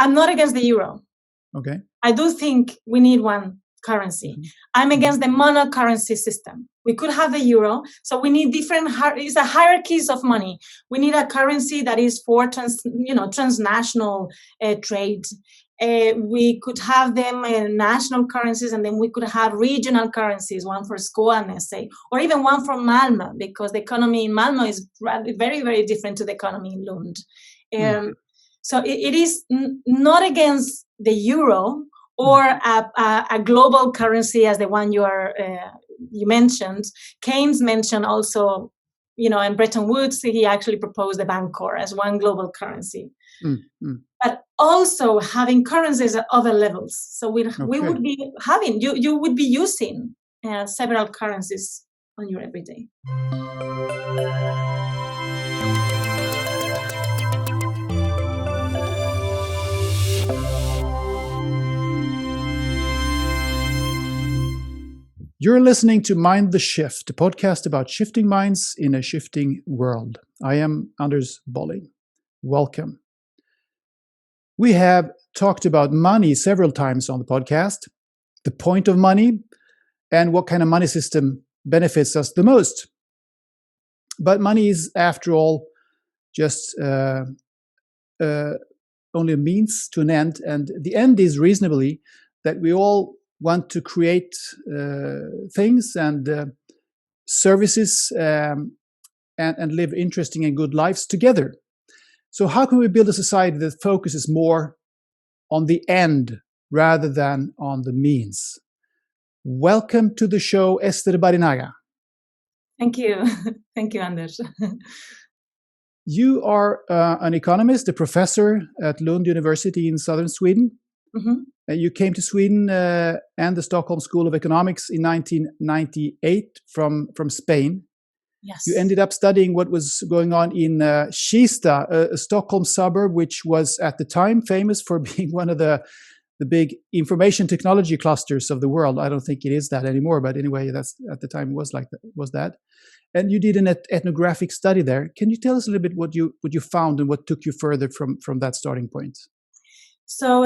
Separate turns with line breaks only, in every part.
I'm not against the euro.
Okay.
I do think we need one currency. I'm against the monocurrency system. We could have the euro, so we need different. It's a hierarchies of money. We need a currency that is for transnational trade. We could have them national currencies, and then we could have regional currencies, one for Skåne, say, or even one from Malmö, because the economy in Malmö is very, very different to the economy in Lund. So it is not against the euro or a global currency as the one you mentioned. Keynes mentioned also, in Bretton Woods, he actually proposed the Bancor as one global currency. But also having currencies at other levels. So we would be having, you would be using several currencies on your everyday.
You're listening to Mind the Shift, a podcast about shifting minds in a shifting world. I am Anders Bolling. Welcome. We have talked about money several times on the podcast, the point of money, and what kind of money system benefits us the most. But money is, after all, just only a means to an end, and the end is reasonably that we all want to create things and services and live interesting and good lives together. So how can we build a society that focuses more on the end rather than on the means? Welcome to the show, Ester Barinaga.
Thank you. Thank you, Anders.
You are an economist, a professor at Lund University in southern Sweden. You came to Sweden and the Stockholm School of Economics in 1998 from Spain.
Yes.
You ended up studying what was going on in Kista, a Stockholm suburb, which was at the time famous for being one of the big information technology clusters of the world. I don't think it is that anymore, but anyway, that's at the time was that. And you did an ethnographic study there. Can you tell us a little bit what you found and what took you further from that starting point?
So,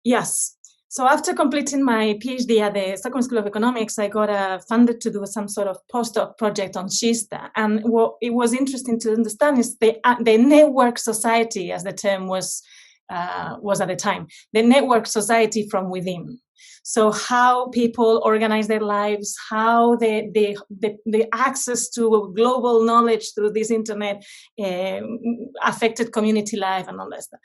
yes. So after completing my PhD at the Stockholm School of Economics, I got funded to do some sort of postdoc project on Kista. And what it was interesting to understand is the network society, as the term was at the time, the network society from within. So how people organize their lives, how the access to global knowledge through this internet affected community life and all that stuff.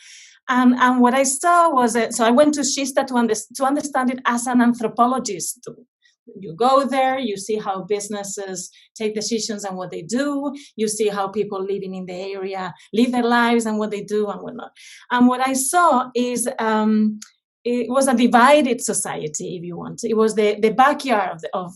And what I saw was so I went to Kista to understand it as an anthropologist. You go there, you see how businesses take decisions and what they do. You see how people living in the area live their lives and what they do and whatnot. And what I saw is it was a divided society, if you want. It was the backyard of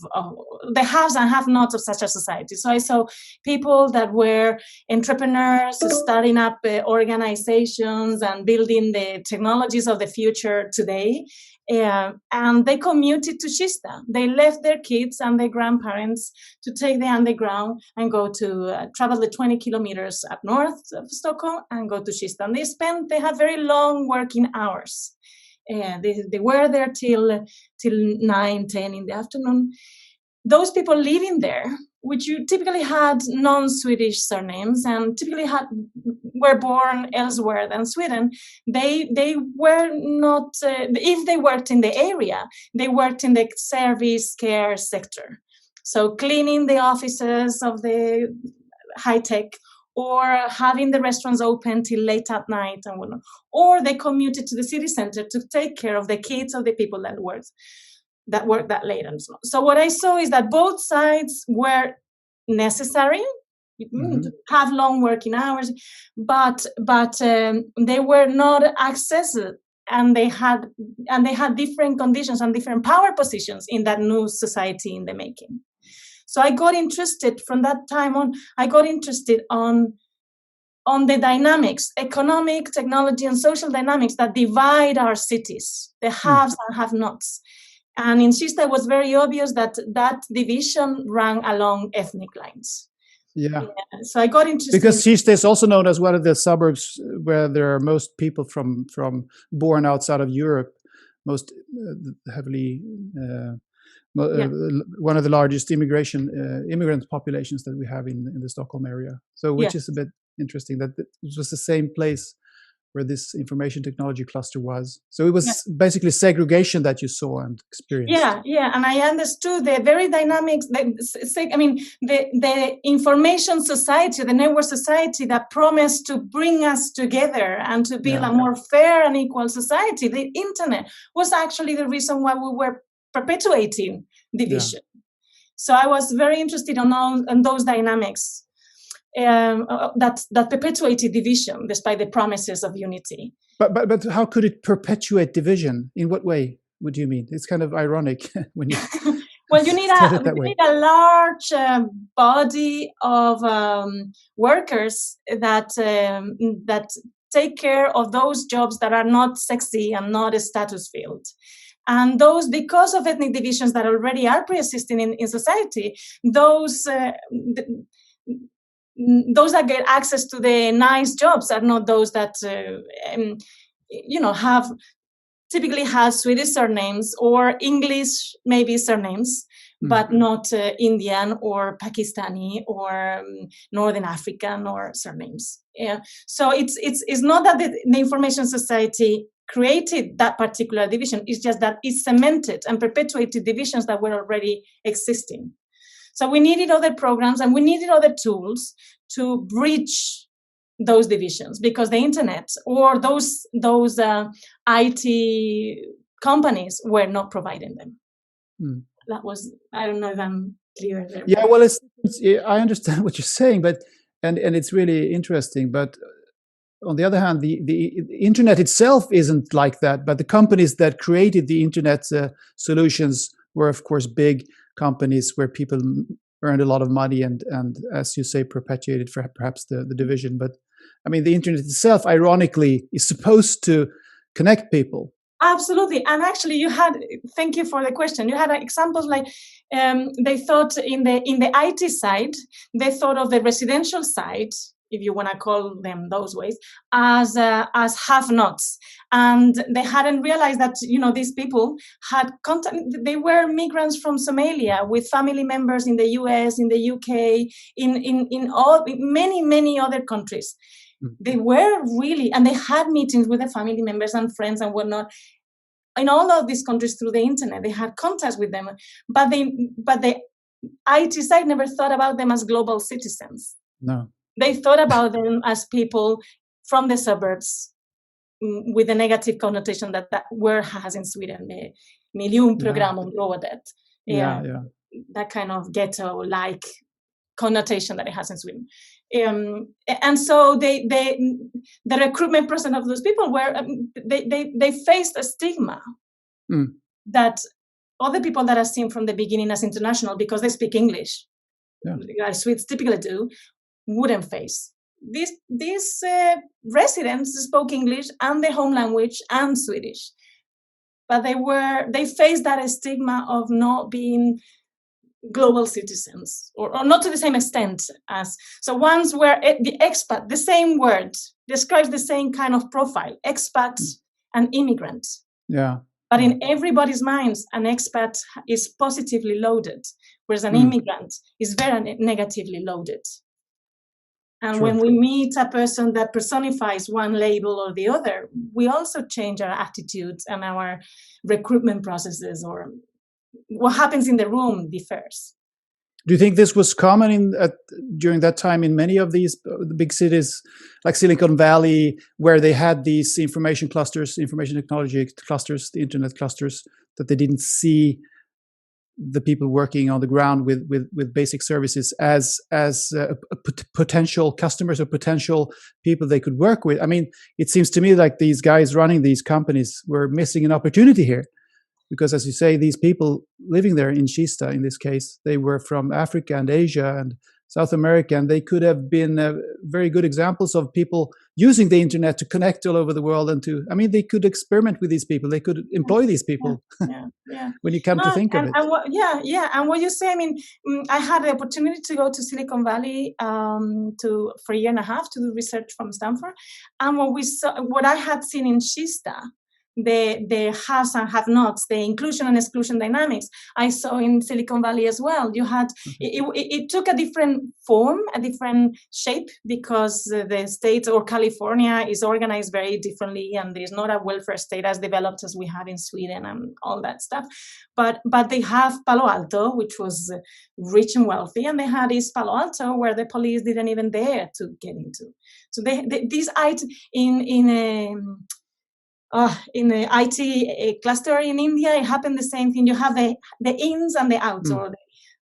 the haves and have-nots of such a society. So I saw people that were entrepreneurs, starting up organizations and building the technologies of the future today. And they commuted to Kista. They left their kids and their grandparents to take the underground and go to travel the 20 kilometers up north of Stockholm and go to Kista. And they had very long working hours. They were there till 9, 10 in the afternoon. Those people living there, which you typically had non-Swedish surnames and typically were born elsewhere than Sweden, they were not, if they worked in the area, they worked in the service care sector. So cleaning the offices of the high-tech, or having the restaurants open till late at night and whatnot. Or they commuted to the city center to take care of the kids of the people that work that late and so on. So what I saw is that both sides were necessary to have long working hours, but they were not accessible, and they had different conditions and different power positions in that new society in the making. So I got interested from that time on. I got interested on the dynamics, economic, technology, and social dynamics that divide our cities, the haves and have-nots. And in Kista, it was very obvious that division ran along ethnic lines.
Yeah.
So I got interested
Because Kista is also known as one of the suburbs where there are most people from born outside of Europe, most heavily
yeah.
one of the largest immigrant populations that we have in the Stockholm area. So, which is a
Yes.
bit interesting that it was the same place where this information technology cluster was. So it was basically segregation that you saw and experienced.
Yeah, and I understood the very dynamics. The information society, the network society that promised to bring us together and to build a more fair and equal society. The internet was actually the reason why we were perpetuating division. So I was very interested in those dynamics that perpetuated division despite the promises of unity.
But how could it perpetuate division? In what way would you mean? It's kind of ironic when you
well, you need a large body of workers that take care of those jobs that are not sexy and not a status field. And those, because of ethnic divisions that already are pre-existing in society, those that get access to the nice jobs are not those that have typically have Swedish surnames or English maybe surnames, but not Indian or Pakistani or Northern African or surnames. Yeah. So it's not that the information society created that particular division. It's just that it cemented and perpetuated divisions that were already existing. So we needed other programs and we needed other tools to bridge those divisions, because the internet or those IT companies were not providing them. That was, I don't know if I'm clear there.
Yeah, well, I understand what you're saying, but and it's really interesting. But on the other hand, the internet itself isn't like that. But the companies that created the internet solutions were, of course, big companies where people earned a lot of money and as you say, perpetuated for perhaps the division. But I mean, the internet itself, ironically, is supposed to connect people.
Absolutely. And actually thank you for the question. You had examples like they thought in the IT side, they thought of the residential side, if you want to call them those ways, as have-nots. And they hadn't realized that, these people had contact. They were migrants from Somalia with family members in the US, in the UK, in many other countries. They were really, and they had meetings with their family members and friends and whatnot in all of these countries through the internet. They had contacts with them, but the IT side never thought about them as global citizens.
No.
They thought about them as people from the suburbs with the negative connotation that word has in Sweden, the miljonprogramområdet. That kind of ghetto-like connotation that it has in Sweden. And so the recruitment process of those people they faced a stigma that other people that are seen from the beginning as international because they speak English, as Swedes typically do, wouldn't face. These residents spoke English and their home language and Swedish, but they faced that stigma of not being global citizens, or not to the same extent as. So ones where the expat, the same word describes the same kind of profile, expat and immigrant.
Yeah.
But in everybody's minds, an expat is positively loaded, whereas an immigrant is very negatively loaded. And when we meet a person that personifies one label or the other, we also change our attitudes and our recruitment processes, or what happens in the room differs.
Do you think this was common during that time in many of these big cities, like Silicon Valley, where they had these information clusters, information technology clusters, the internet clusters, that they didn't see the people working on the ground with basic services as potential customers or potential people they could work with? I mean, it seems to me like these guys running these companies were missing an opportunity here. Because, as you say, these people living there in Kista, in this case, they were from Africa and Asia and South America, and they could have been very good examples of people using the internet to connect all over the world and to, I mean, they could experiment with these people. They could employ these people.
Yeah.
When you come to think of it.
And what you say, I mean, I had the opportunity to go to Silicon Valley for a year and a half to do research from Stanford. And what I had seen in Kista, the haves and have-nots, the inclusion and exclusion dynamics, I saw in Silicon Valley as well. You had it took a different form, a different shape, because the state or California is organized very differently, and there's not a welfare state as developed as we have in Sweden and all that stuff. But they have Palo Alto, which was rich and wealthy, and they had East Palo Alto, where the police didn't even dare to get into. So these in the IT cluster in India, it happened the same thing. You have the ins and the outs, or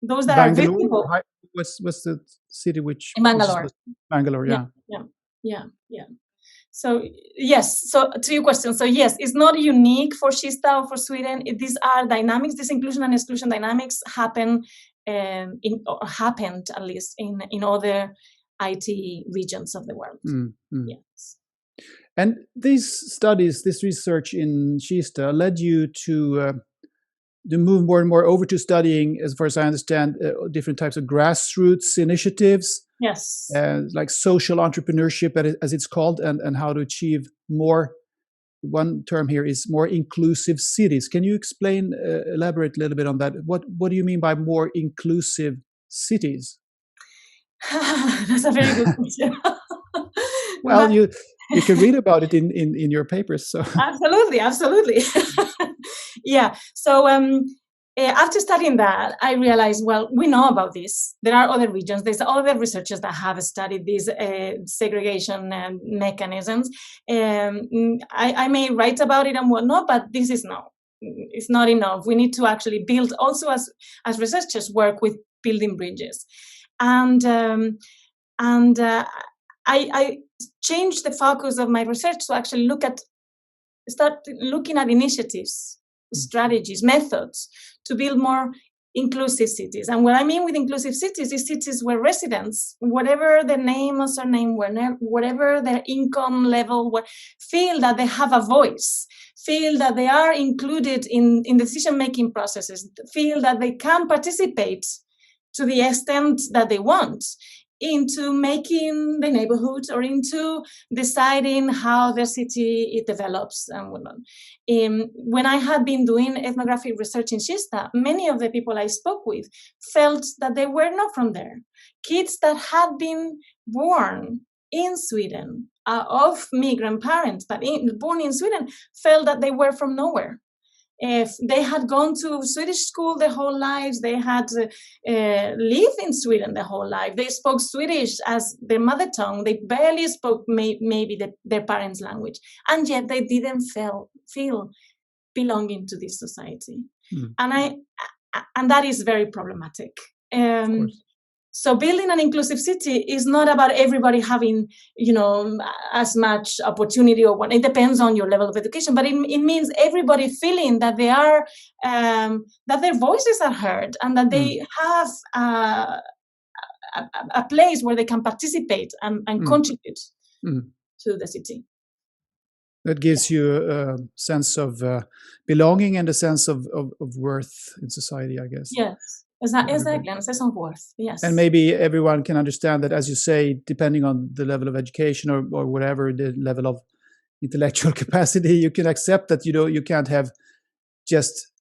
those that
Bangalore,
are visible.
What's the city which?
In Bangalore.
Bangalore,
yeah. So yes, so to your question, so yes, it's not unique for Kista or for Sweden. These are dynamics. This inclusion and exclusion dynamics happened at least in other IT regions of the world. Yes.
And these studies, this research in Kista led you to move more and more over to studying, as far as I understand, different types of grassroots initiatives.
Yes.
Like social entrepreneurship, as it's called, and how to achieve more. One term here is more inclusive cities. Can you elaborate a little bit on that? What do you mean by more inclusive cities?
That's a very good question.
Well, you can read about it in your papers. So
absolutely. Yeah. So after studying that, I realized, well, we know about this. There are other regions. There's other researchers that have studied these segregation mechanisms. I may write about it and whatnot, but this is it's not enough. We need to actually build, also as researchers, work with building bridges. And I changed the focus of my research to actually start looking at initiatives, strategies, methods to build more inclusive cities. And what I mean with inclusive cities is cities where residents, whatever their name or surname, whatever their income level, feel that they have a voice, feel that they are included in decision-making processes, feel that they can participate to the extent that they want into making the neighborhoods or into deciding how the city it develops and whatnot. When I had been doing ethnographic research in Kista, many of the people I spoke with felt that they were not from there. Kids that had been born in Sweden of migrant parents, but born in Sweden, felt that they were from nowhere. If they had gone to Swedish school their whole lives, they had lived in Sweden their whole life. They spoke Swedish as their mother tongue. They barely spoke maybe their parents' language, and yet they didn't feel belonging to this society. And that is very problematic. So building an inclusive city is not about everybody having, as much opportunity or what. It depends on your level of education, but it means everybody feeling that they are, that their voices are heard, and that they have a place where they can participate and contribute to the city.
That gives you a sense of belonging and a sense of worth in society, I guess.
Yes. Exactly, and a sense of worth, yes.
And maybe everyone can understand that, as you say, depending on the level of education or whatever the level of intellectual capacity, you can accept that you can't have just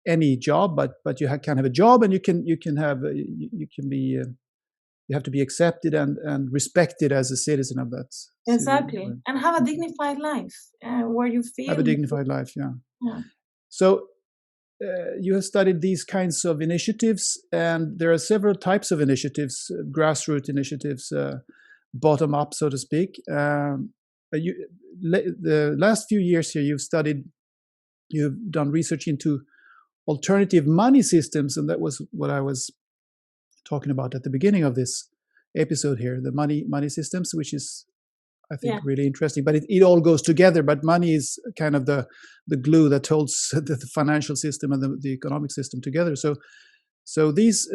any job, but you can have a job, and you have to be accepted and respected as a citizen of that.
Exactly, and have a dignified life where you feel
have a dignified life. Yeah. So. You have studied these kinds of initiatives, and there are several types of initiatives, grassroots initiatives, bottom up, so to speak. The last few years here, you've done research into alternative money systems, and that was what I was talking about at the beginning of this episode here, the money systems, which is, I think, really interesting. But it all goes together. But money is kind of the glue that holds the financial system and the economic system together. So these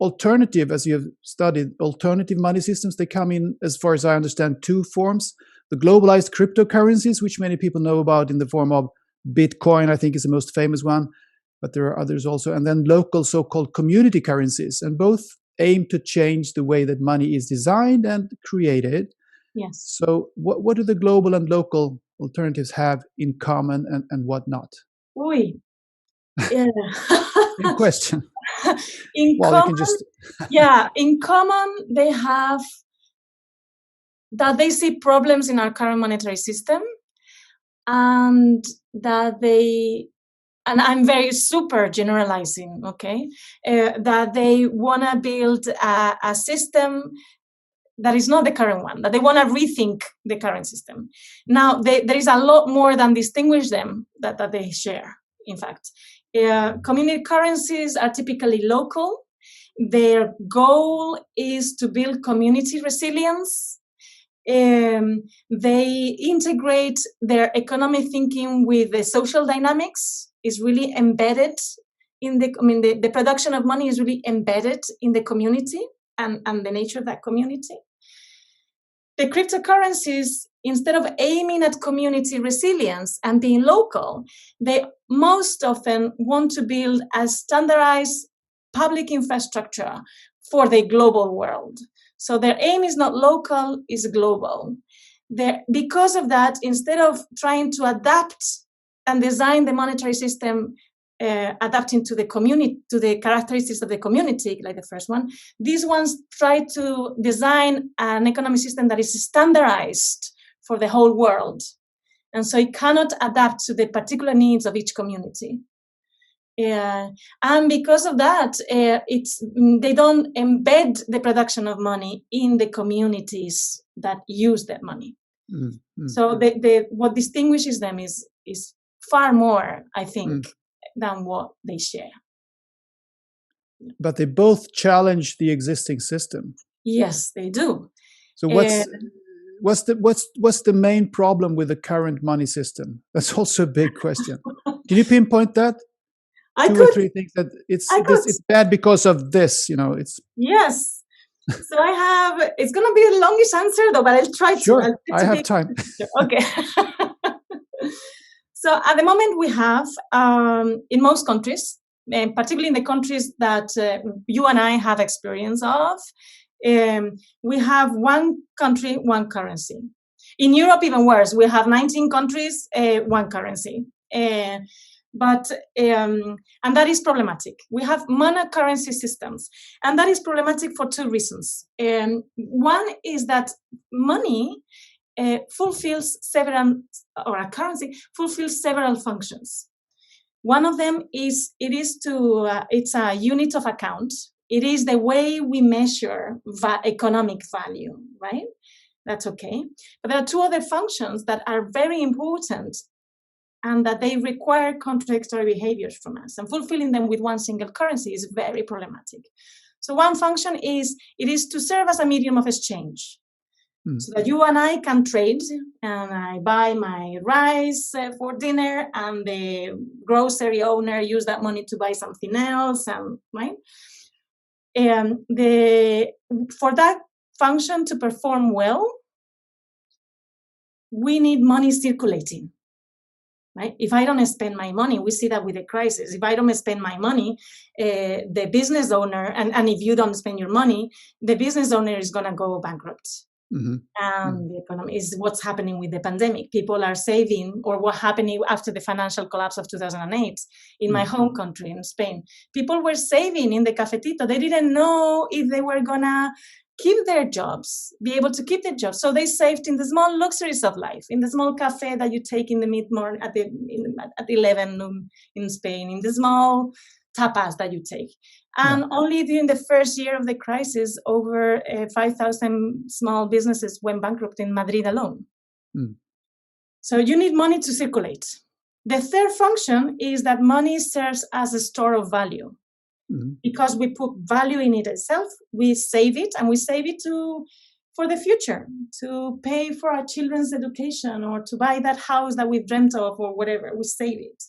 alternative, as you have studied, alternative money systems, they come in, as far as I understand, two forms. the globalized cryptocurrencies, which many people know about in the form of Bitcoin, I think is the most famous one, but there are others also. And then local so-called community currencies, and both aim to change the way that money is designed and created.
Yes.
So what do the global and local alternatives have in common, and what not?
Oi. Yeah.
Good question.
In
Well,
common,
you can just...
in common, they have that they see problems in our current monetary system, and that and I'm very super generalizing, okay, that they want to build a system that is not the current one, that they want to rethink the current system. Now, there is a lot more than distinguish them that they share, in fact. Community currencies are typically local. Their goal is to build community resilience. They integrate their economic thinking with the social dynamics. Is really embedded in the production of money is really embedded in the community and the nature of that community. The cryptocurrencies, instead of aiming at community resilience and being local, they most often want to build a standardized public infrastructure for the global world. So their aim is not local, is global. Because of that, instead of trying to adapt and design the monetary system adapting to the community, to the characteristics of the community, like the first one, these ones try to design an economic system that is standardized for the whole world. And so it cannot adapt to the particular needs of each community. And because of that, they don't embed the production of money in the communities that use that money. Mm-hmm. So what distinguishes them is far more, I think, than what they share.
But they both challenge the existing system.
Yes, they do.
So what's the main problem with the current money system? That's also a big question. Can you pinpoint that? Two or three things that it's bad because of this, it's...
Yes. So it's going to be the longest answer though, but I'll try
to. I have time.
Okay. So at the moment we have, in most countries, and particularly in the countries that you and I have experience of, we have one country, one currency. In Europe, even worse, we have 19 countries, one currency. And that is problematic. We have monocurrency systems, and that is problematic for two reasons. One is that money fulfills a currency fulfills several functions. One of them is it's a unit of account. It is the way we measure economic value, right? That's okay. But there are two other functions that are very important and that they require contradictory behaviors from us. And fulfilling them with one single currency is very problematic. So one function is to serve as a medium of exchange. So that you and I can trade, and I buy my rice for dinner, and the grocery owner use that money to buy something else, and right. And for that function to perform well, we need money circulating. Right? If I don't spend my money, we see that with the crisis. If I don't spend my money, the business owner, and if you don't spend your money, the business owner is going to go bankrupt. Mm-hmm. And the economy is what's happening with the pandemic. People are saving, or what happened after the financial collapse of 2008 in my home country, in Spain. People were saving in the cafetito. They didn't know if they were going to keep their jobs, be able to keep their jobs. So they saved in the small luxuries of life, in the small cafe that you take in the mid-morning at 11 noon in Spain, in the small tapas that you take. And only during the first year of the crisis, over 5,000 small businesses went bankrupt in Madrid alone. So you need money to circulate. The third function is that money serves as a store of value. Because we put value in it itself, we save it, and we save it for the future, to pay for our children's education, or to buy that house that we've dreamt of, or whatever. We save it.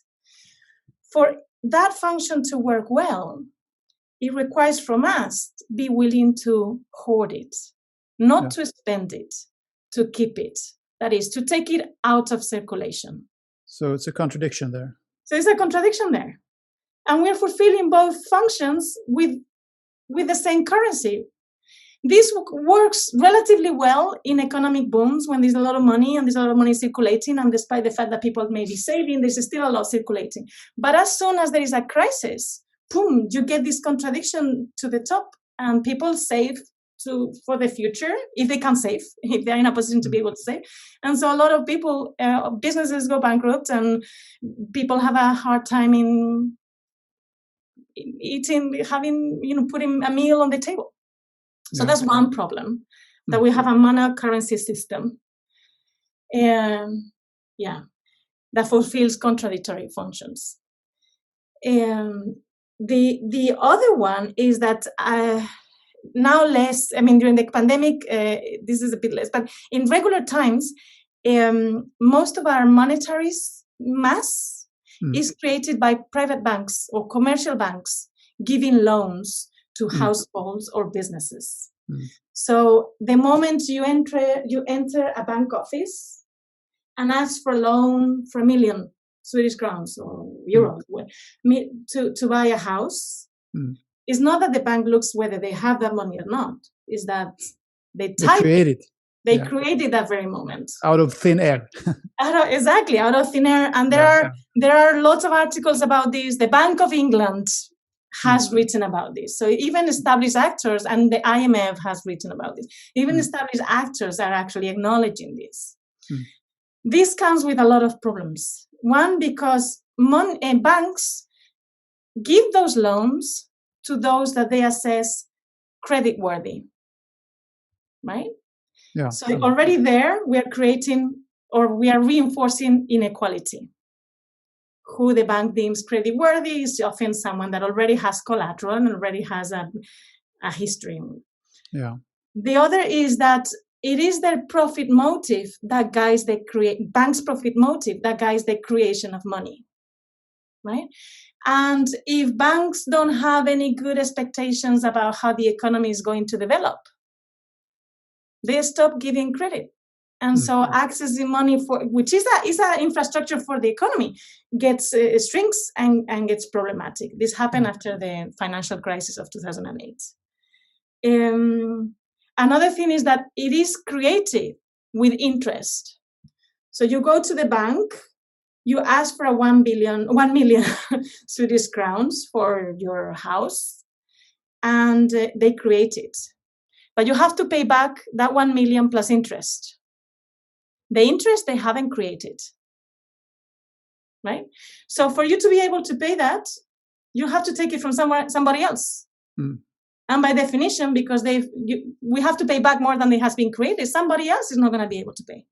For that function to work well, it requires from us to be willing to hoard it, not to spend it, to keep it, that is to take it out of circulation.
So it's a contradiction there.
So it's a contradiction there. And we're fulfilling both functions with the same currency. This works relatively well in economic booms when there's a lot of money and there's a lot of money circulating, and despite the fact that people may be saving, there's still a lot circulating. But as soon as there is a crisis, boom, you get this contradiction to the top, and people save for the future, if they can save, if they're in a position to be able to save. And so a lot of people, businesses go bankrupt, and people have a hard time in eating, putting a meal on the table. So that's one problem, that we have a mono currency system. That fulfills contradictory functions. The other one is that now less, during the pandemic, this is a bit less, but in regular times, most of our monetary mass is created by private banks or commercial banks giving loans to households or businesses. So the moment you enter a bank office and ask for a loan for 1 million Swedish crowns or euros to buy a house, it's not that the bank looks whether they have that money or not. It's that they created that very moment
out of thin air.
Exactly, out of thin air. And there are lots of articles about this. The Bank of England has written about this. So even established actors, and the IMF has written about this, even established actors are actually acknowledging this. This comes with a lot of problems. One, because banks give those loans to those that they assess creditworthy, right? Yeah. So already there, we are creating, or we are reinforcing inequality. Who the bank deems creditworthy is often someone that already has collateral and already has a history. Yeah. The other is that it is their profit motive that guides bank's profit motive that guides the creation of money, right? And if banks don't have any good expectations about how the economy is going to develop, they stop giving credit. And so accessing money which is an infrastructure for the economy, shrinks and gets problematic. This happened after the financial crisis of 2008. Another thing is that it is created with interest. So you go to the bank, you ask for 1 million Swedish crowns for your house, and they create it. But you have to pay back that 1 million plus interest. The interest they haven't created, right? So for you to be able to pay that, you have to take it from somebody else. And by definition, because we have to pay back more than it has been created, somebody else is not going to be able to pay.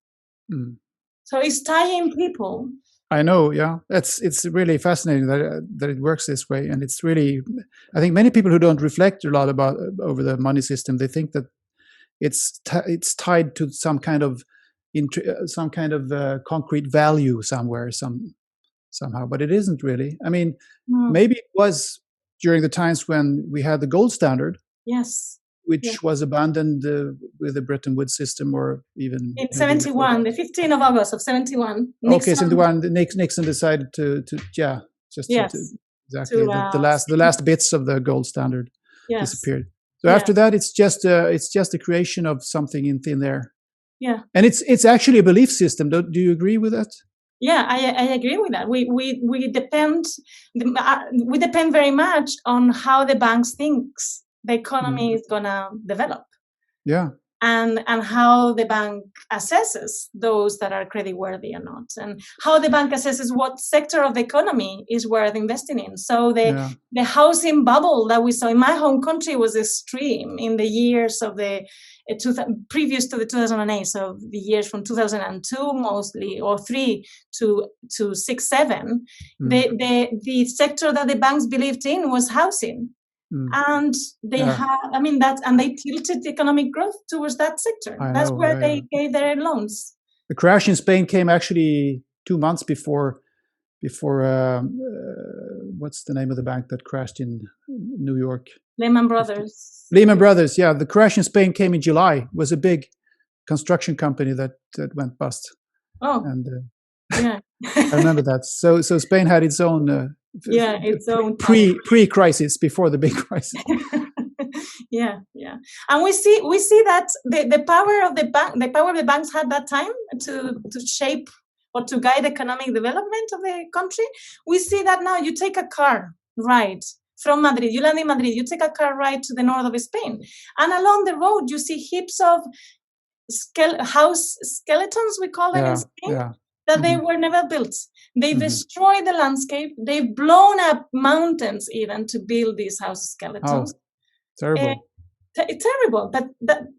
So it's tying people.
I know, yeah. It's really fascinating that it works this way. And it's really, I think many people who don't reflect a lot over the money system, they think that it's tied to some kind of concrete value somewhere, somehow, but it isn't really. Maybe it was during the times when we had the gold standard, which was abandoned with the Bretton Woods system, or even
in 71, the 15th of August of 71.
Okay, 71. Nixon decided to the last bits of the gold standard disappeared. So after that, it's just a creation of something in thin air.
Yeah,
and it's actually a belief system. Do you agree with that?
Yeah, I agree with that. We depend very much on how the banks thinks the economy is gonna develop.
Yeah,
and how the bank assesses those that are creditworthy or not, and how the bank assesses what sector of the economy is worth investing in. So the housing bubble that we saw in my home country was extreme in the years of previous to the 2008, so the years from 2002 mostly, or 3 to 6, 7. The sector that the banks believed in was housing. And they they tilted economic growth towards that sector. That's where they gave their loans.
The crash in Spain came actually 2 months before what's the name of the bank that crashed in New York?
Lehman Brothers.
Lehman Brothers, yeah. The crash in Spain came in July. It was a big construction company that went bust.
Oh,
And
yeah.
I remember that. So Spain had its own
its own
pre-crisis before the big crisis.
Yeah. And we see that the power of the banks had that time to shape or to guide economic development of the country. We see that now. You take a car ride from Madrid, you land in Madrid, you take a car ride to the north of Spain, and along the road you see heaps of house skeletons, we call them in Spain, that they were never built. They destroyed the landscape. They've blown up mountains even to build these house skeletons.
Oh, terrible.
Terrible, but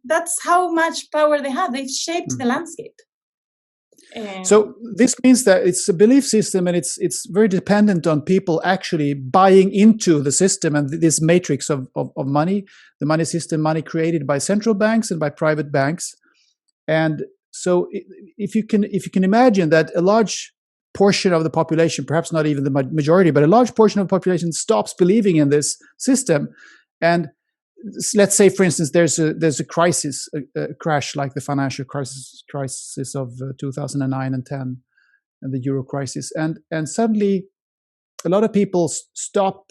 that's how much power they have. They've shaped the landscape.
So this means that it's a belief system, and it's very dependent on people actually buying into the system and this matrix of money, the money system, money created by central banks and by private banks. And so if you can imagine that a large portion of the population, perhaps not even the majority, but a large portion of the population stops believing in this system, and let's say, for instance, there's a crisis, a crash like the financial crisis of 2009 and 10, and the euro crisis, and suddenly a lot of people stop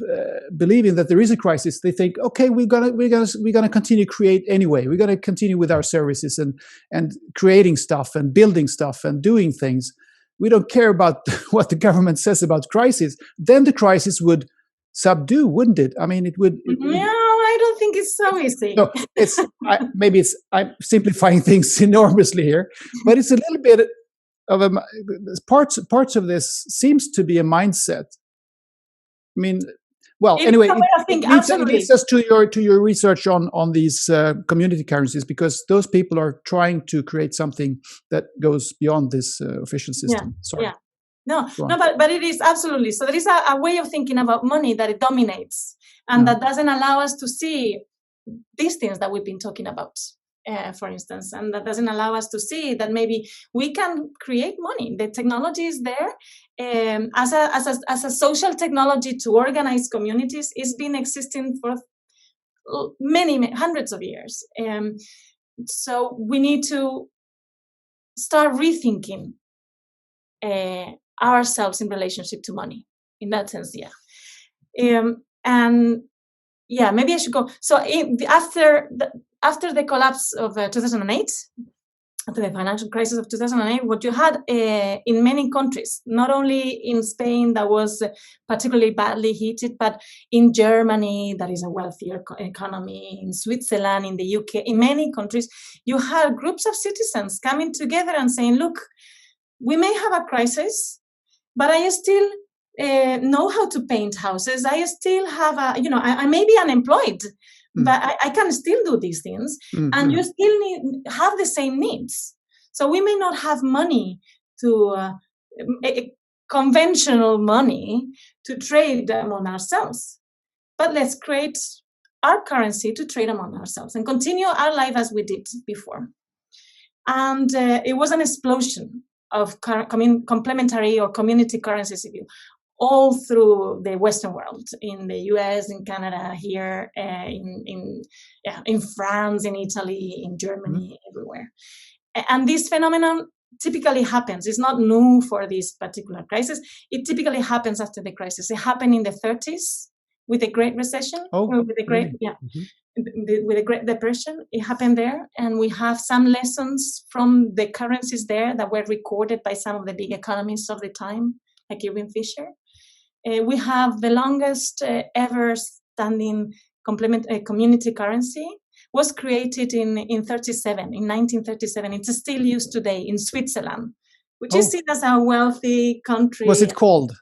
believing that there is a crisis. They think, okay, we're gonna continue to create anyway. We're gonna continue with our services and creating stuff and building stuff and doing things. We don't care about what the government says about crisis. Then the crisis would subdue, wouldn't it? I mean, it would.
No, I don't think it's so easy.
No, I'm simplifying things enormously here, but it's a little bit of parts of this seems to be a mindset. I mean, well, anyway, it leads us to your research on these community currencies, because those people are trying to create something that goes beyond this official system.
Yeah.
Sorry.
Yeah. No, but it is absolutely. So there is a way of thinking about money that it dominates, and that doesn't allow us to see these things that we've been talking about, for instance, and that doesn't allow us to see that maybe we can create money. The technology is there as a social technology to organize communities. It's been existing for many hundreds of years. So we need to start rethinking ourselves in relationship to money. In that sense, and maybe I should go. So after the collapse of 2008, after the financial crisis of 2008, what you had in many countries, not only in Spain that was particularly badly hit, but in Germany, that is a wealthier economy, in Switzerland, in the UK, in many countries, you had groups of citizens coming together and saying, look, we may have a crisis, but I still know how to paint houses. I still have I may be unemployed, but I can still do these things. And you still have the same needs. So we may not have money to conventional money to trade among ourselves, but let's create our currency to trade among ourselves and continue our life as we did before. And it was an explosion of complementary or community currencies, if you all through the Western world, in the US, in Canada, here, in France, in Italy, in Germany, everywhere. And this phenomenon typically happens. It's not new for this particular crisis. It typically happens after the crisis. It happened in the 30s with the Great Recession. With the Great, with the Great Depression, it happened there, and we have some lessons from the currencies there that were recorded by some of the big economists of the time, like Irving Fisher. We have the longest ever standing community currency. Was created in 1937. It's still used today in Switzerland, which is seen as a wealthy country.
What's it called?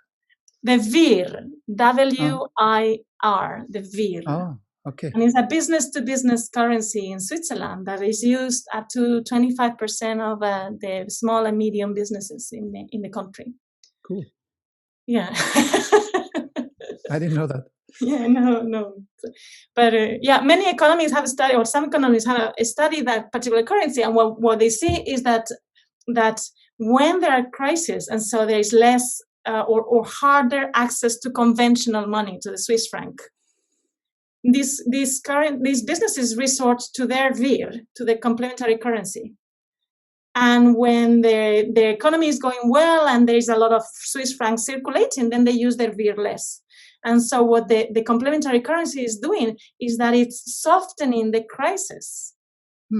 The WIR, W-I-R, the WIR.
Oh, okay.
And it's a business-to-business currency in Switzerland that is used up to 25% of the small and medium businesses in the country.
Cool.
Yeah.
I didn't know that.
Yeah, no. But many economists have studied, or some economists have studied that particular currency, and what they see is that when there are crises, and so there is less or harder access to conventional money, to the Swiss franc, these businesses resort to their WIR, to the complementary currency, And when the economy is going well and there is a lot of Swiss francs circulating, then they use their beer less. And so what the complementary currency is doing is that it's softening the crisis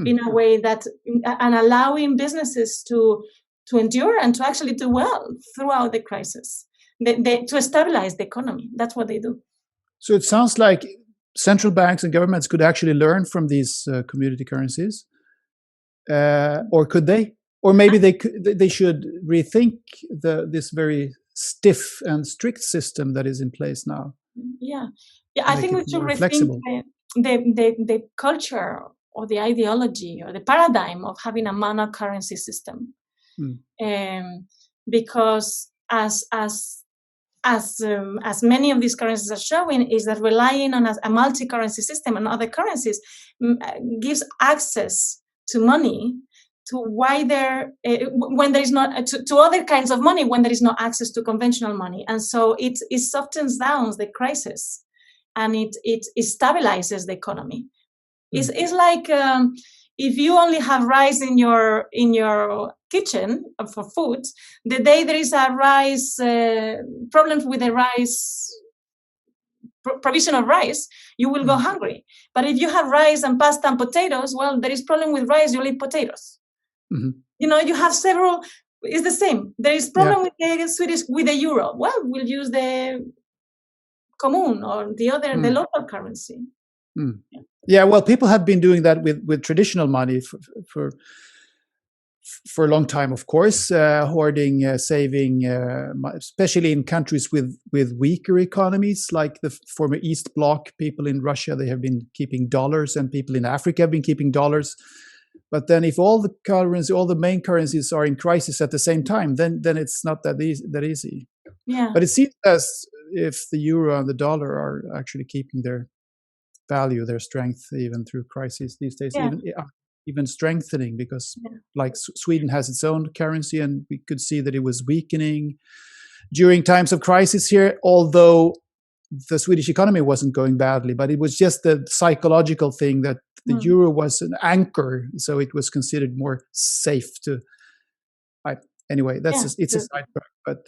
in a way that, and allowing businesses to endure and to actually do well throughout the crisis, to stabilize the economy. That's what they do.
So it sounds like central banks and governments could actually learn from these community currencies, or could they? Or maybe they should rethink this very stiff and strict system that is in place now.
Yeah, I think we should rethink the culture or the ideology or the paradigm of having a mono currency system, because as many of these currencies are showing, is that relying on a multi-currency system and other currencies gives access to money to wider when there is not to other kinds of money when there is no access to conventional money, and so it softens down the crisis and it stabilizes the economy. It's like if you only have rice in your kitchen for food, the day there is a rice problems with the rice provision of rice, you will go hungry. But if you have rice and pasta and potatoes, well, there is problem with rice, you'll eat potatoes. You know, you have several. It's the same. There is problem with the Swedish with the euro. Well, we'll use the kommun or the other the local currency.
Yeah, well, people have been doing that with traditional money for a long time, of course, hoarding, saving, especially in countries with weaker economies, like the former East Bloc. People in Russia, they have been keeping dollars, and people in Africa have been keeping dollars. But then, if all the main currencies are in crisis at the same time, then it's not that easy.
Yeah.
But it seems as if the euro and the dollar are actually keeping their value, their strength, even through crises these days.
Yeah.
Even strengthening, because like Sweden has its own currency, and we could see that it was weakening during times of crisis here, although the Swedish economy wasn't going badly, but it was just the psychological thing that the euro was an anchor, so it was considered more safe to. Anyway, it's a sidetrack,
but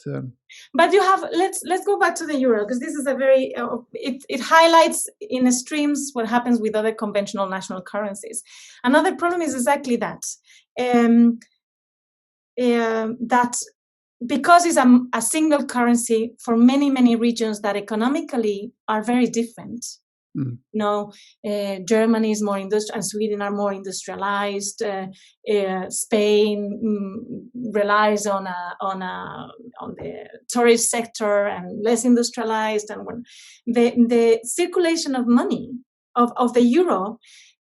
you have let's go back to the euro, because this is a very it highlights in extremes what happens with other conventional national currencies. Another problem is exactly that that because it's a single currency for many regions that economically are very different. You know, Germany is more industrial, and Sweden are more industrialized. Spain relies on the tourist sector and less industrialized. And when the circulation of money of the euro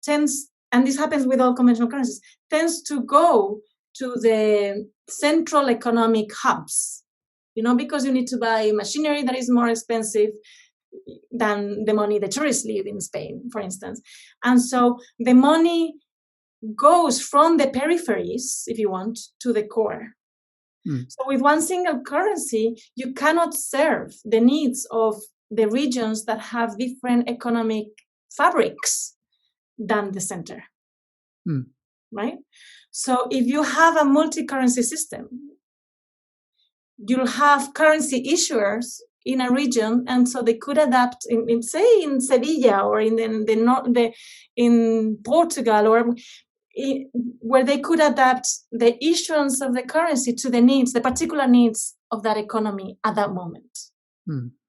tends, and this happens with all conventional currencies, tends to go to the central economic hubs. You know, because you need to buy machinery that is more expensive than the money the tourists leave in Spain, for instance. And so the money goes from the peripheries, if you want, to the core. So with one single currency, you cannot serve the needs of the regions that have different economic fabrics than the center. Right? So if you have a multi-currency system, you'll have currency issuers in a region, and so they could adapt in say in Sevilla or in Portugal, or where they could adapt the issuance of the currency to the needs, the particular needs of that economy at that moment.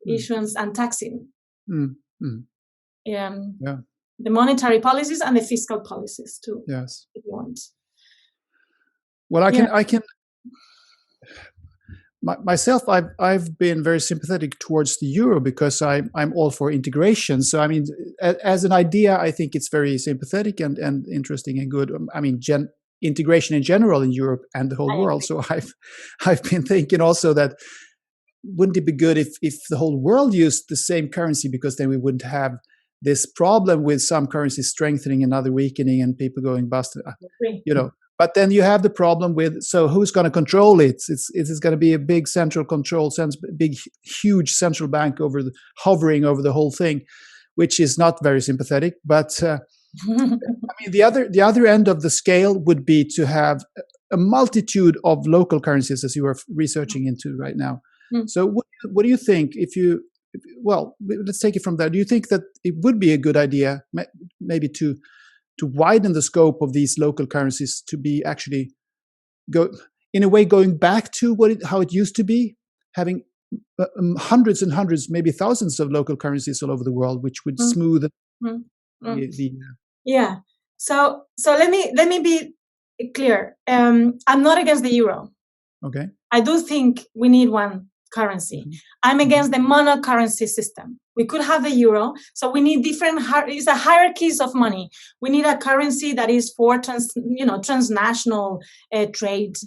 Issuance and taxing. The monetary policies and the fiscal policies too.
Yes.
If you want.
Well, I can. Myself, I've been very sympathetic towards the euro because I'm all for integration. So I mean, as an idea, I think it's very sympathetic and interesting and good. I mean, integration in general in Europe and the whole world. So I've been thinking also that wouldn't it be good if the whole world used the same currency, because then we wouldn't have this problem with some currencies strengthening and other weakening and people going bust. You know. But then you have the problem with, so who's going to control it? It's going to be a big central control, big, huge central bank hovering over the whole thing, which is not very sympathetic. But I mean, the other end of the scale would be to have a multitude of local currencies, as you are researching into right now. So what do you think well, let's take it from there. Do you think that it would be a good idea maybe to widen the scope of these local currencies to be actually in a way going back to how it used to be, having hundreds and hundreds, maybe thousands of local currencies all over the world, which would smooth the
yeah. So let me be clear. I'm not against the euro.
Okay.
I do think we need one currency. I'm against the monocurrency system. We could have the euro, so we need different. It's a hierarchies of money. We need a currency that is for transnational trade.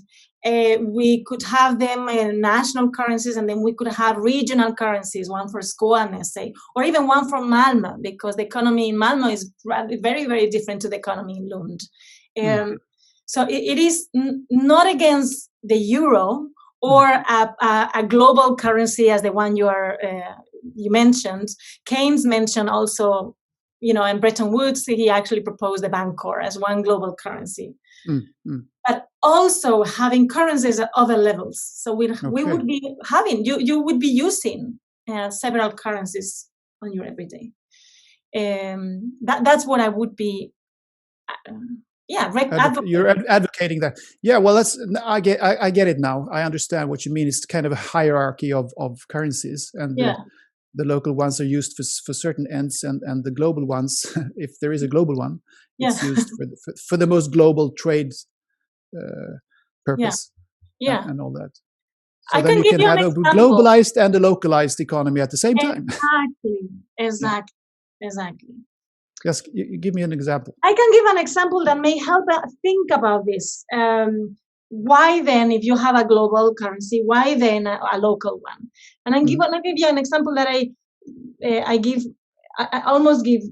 We could have them national currencies, and then we could have regional currencies, one for Skåne, say, or even one for Malmö, because the economy in Malmö is very, very different to the economy in Lund. So it is not against the euro or a global currency as the one you mentioned. Keynes mentioned also, in Bretton Woods, he actually proposed the Bancor as one global currency. But also having currencies at other levels. So we would be having, you would be using several currencies on your everyday. That's what I would be
you're advocating that. Yeah, well, I get it now. I understand what you mean. It's kind of a hierarchy of currencies, and the local ones are used for certain ends, and the global ones, if there is a global one, it's used for the most global trade purpose, and all that. So then you can have a globalized and a localized economy at the same time.
Exactly.
Yes, you give me an example.
I can give an example that may help think about this. Why then, if you have a global currency, why then a local one? And I'll give you an example that I almost give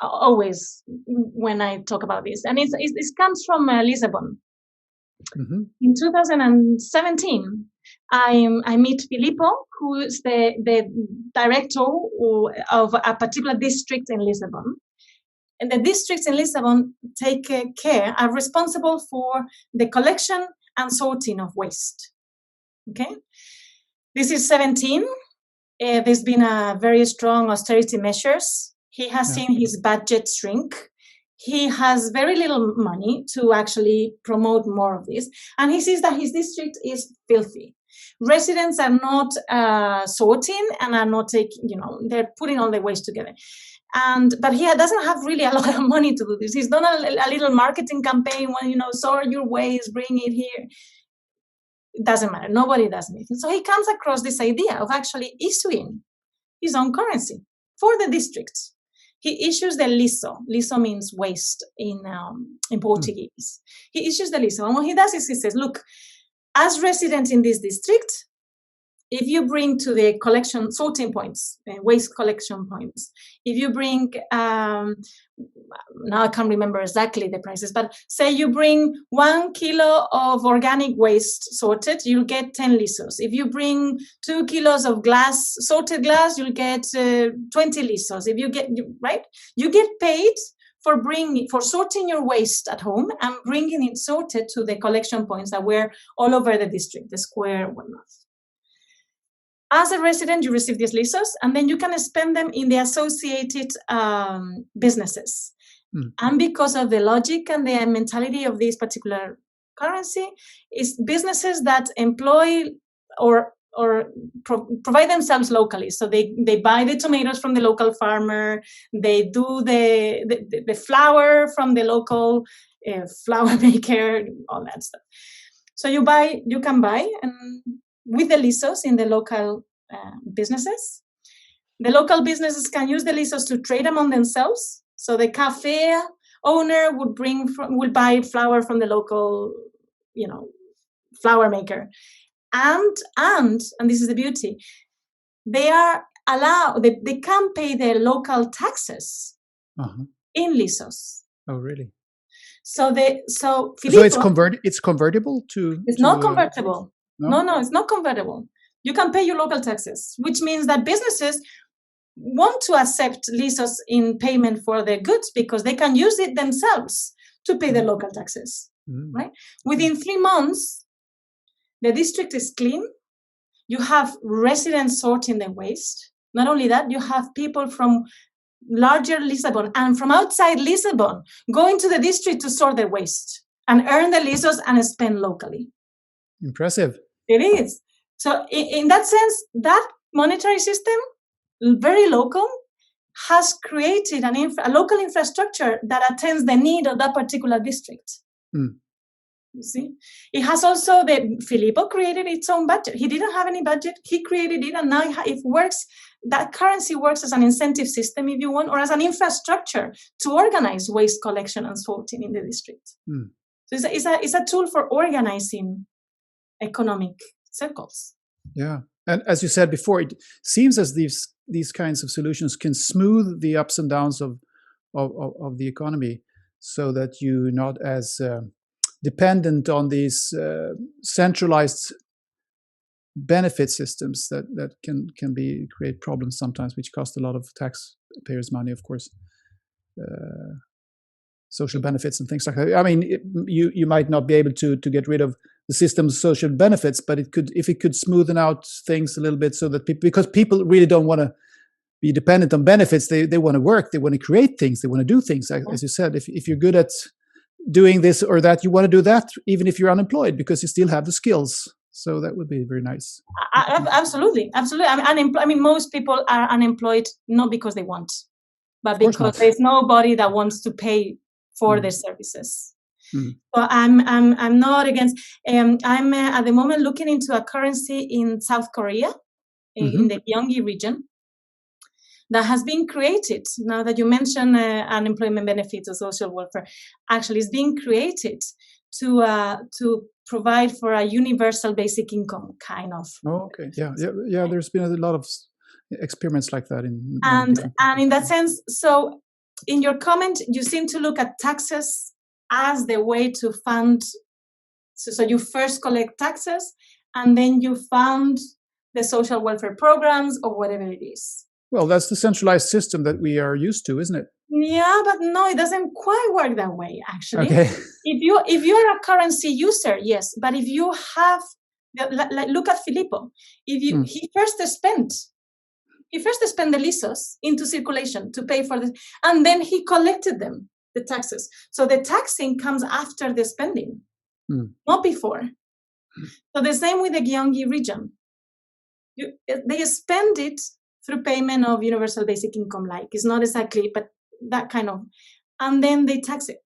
always when I talk about this. And it comes from Lisbon. In 2017, I meet Filippo, who is the director of a particular district in Lisbon. And the districts in Lisbon are responsible for the collection and sorting of waste. Okay, this is 17. There's been a very strong austerity measures. He has seen his budget shrink. He has very little money to actually promote more of this, and he sees that his district is filthy. Residents are not sorting and are not taking. They're putting all the waste together. But he doesn't have really a lot of money to do this. He's done a little marketing campaign when, sort your waste, bring it here. It doesn't matter. Nobody does anything. So he comes across this idea of actually issuing his own currency for the district. He issues the liso. Liso means waste in Portuguese. He issues the liso. And what he does is he says, look, as residents in this district, if you bring to the collection sorting points, waste collection points, if you bring, now I can't remember exactly the prices, but say you bring 1 kilo of organic waste sorted, you'll get 10 lisos. If you bring 2 kilos of sorted glass, you'll get 20 lisos. If you get paid for sorting your waste at home and bringing it sorted to the collection points that were all over the district, the square, whatnot. As a resident, you receive these lisos, and then you can spend them in the associated businesses. And because of the logic and the mentality of this particular currency, is businesses that employ or provide themselves locally. So they buy the tomatoes from the local farmer, they do the flour from the local flour maker, all that stuff. So you can buy and with the lisos in the local businesses. The local businesses can use the lisos to trade among themselves. So the cafe owner would buy flour from the local, flour maker. And this is the beauty, they are allowed, they can pay their local taxes in lisos.
Oh, really?
So
Filippo, it's convertible to...
It's not convertible. No, it's not convertible. You can pay your local taxes, which means that businesses want to accept lisos in payment for their goods because they can use it themselves to pay their local taxes. right? Within 3 months, the district is clean. You have residents sorting the waste. Not only that, you have people from larger Lisbon and from outside Lisbon going to the district to sort the waste and earn the lisos and spend locally.
Impressive.
It is. So in that sense, that monetary system, very local, has created a local infrastructure that attends the need of that particular district. You see, it has also Filippo created its own budget. He didn't have any budget. He created it, and now it works. That currency works as an incentive system, if you want, or as an infrastructure to organize waste collection and sorting in the district. So it's a tool for organizing economic circles.
Yeah, and as you said before, it seems as these kinds of solutions can smooth the ups and downs of the economy, so that you're not as dependent on these centralized benefit systems that can create problems sometimes, which cost a lot of taxpayers' money, of course. Social benefits and things like that. I mean, you might not be able to get rid of the system's social benefits, but if it could smoothen out things a little bit, so that because people really don't want to be dependent on benefits, they want to work, they want to create things, they want to do things. As you said, if you're good at doing this or that, you want to do that even if you're unemployed, because you still have the skills. So that would be very nice.
Absolutely. I mean, most people are unemployed not because they want, but because there's nobody that wants to pay for their services. So I'm not against. I'm at the moment looking into a currency in South Korea, in the Gyeonggi region, that has been created. Now that you mention unemployment benefits or social welfare, actually is being created to provide for a universal basic income, kind of.
Oh, okay. Yeah. There's been a lot of experiments like that
and in that sense. So in your comment, you seem to look at taxes as the way to fund. So you first collect taxes, and then you fund the social welfare programs or whatever it is.
Well, that's the centralized system that we are used to, isn't it?
Yeah, but no, it doesn't quite work that way, actually.
Okay.
If you're a currency user, yes, but if you have, look at Filippo. He first spent the lisos into circulation to pay for this, and then he collected them, the taxes. So the taxing comes after the spending, not before. So the same with the Gyeonggi region. They spend it through payment of universal basic income, like it's not exactly, but that kind of, and then they tax it.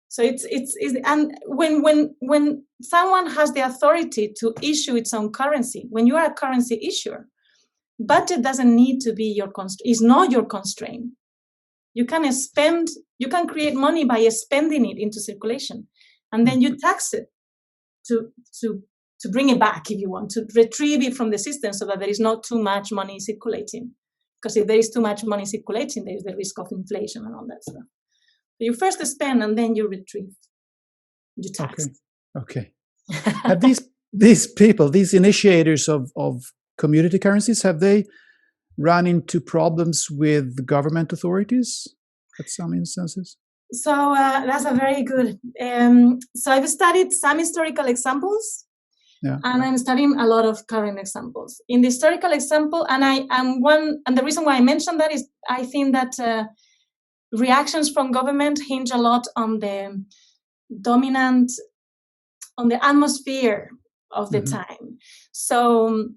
So it's and when someone has the authority to issue its own currency, when you are a currency issuer, budget doesn't need to be your constraint. It's not your constraint. You can create money by spending it into circulation, and then you tax it to bring it back, if you want, to retrieve it from the system so that there is not too much money circulating. Because if there is too much money circulating, there is the risk of inflation and all that stuff. So you first spend and then you retrieve. You tax.
Okay. Have these people, these initiators of community currencies, have they run into problems with government authorities at some instances?
So that's a very good. So I've studied some historical examples. Yeah. And I'm studying a lot of current examples. In the historical example, and the reason why I mentioned that is I think that reactions from government hinge a lot on the atmosphere of the time. So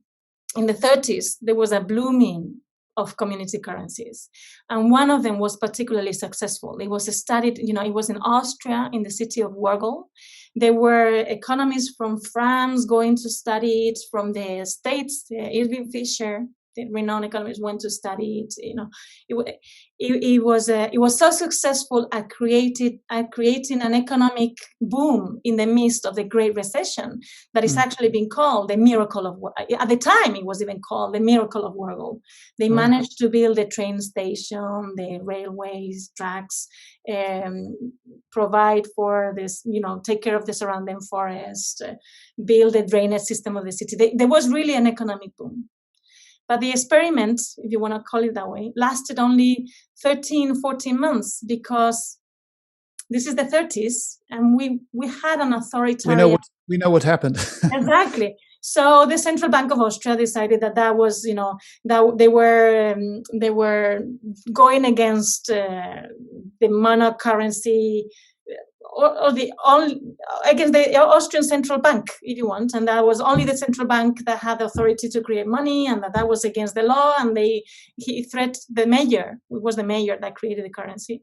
in the 30s, there was a blooming of community currencies. And one of them was particularly successful. It was studied, it was in Austria, in the city of Wurgl. There were economists from France going to study it, from the States, Irving Fisher, the renowned economist, went to study it. It was so successful at creating an economic boom in the midst of the Great Recession that it's actually been called the miracle of. At the time, it was even called the miracle of Wurgl. They managed to build the train station, the railways, tracks, provide for this, take care of the surrounding forest, build the drainage system of the city. There was really an economic boom. But the experiment, if you want to call it that way, lasted only 13, 14 months because this is the 30s, and we had an authoritarian.
We know what happened.
Exactly. So the Central Bank of Austria decided that was, that they were going against the monarch currency, or against the Austrian Central Bank, if you want, and that was only the central bank that had the authority to create money, and that was against the law. And he threatened the mayor. It was the mayor that created the currency,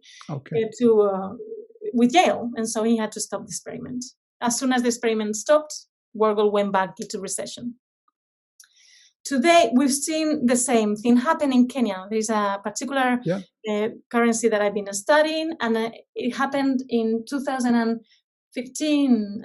with jail, and so he had to stop the experiment. As soon as the experiment stopped, world went back into recession. Today, we've seen the same thing happen in Kenya. There's a particular currency that I've been studying, and it happened in 2015,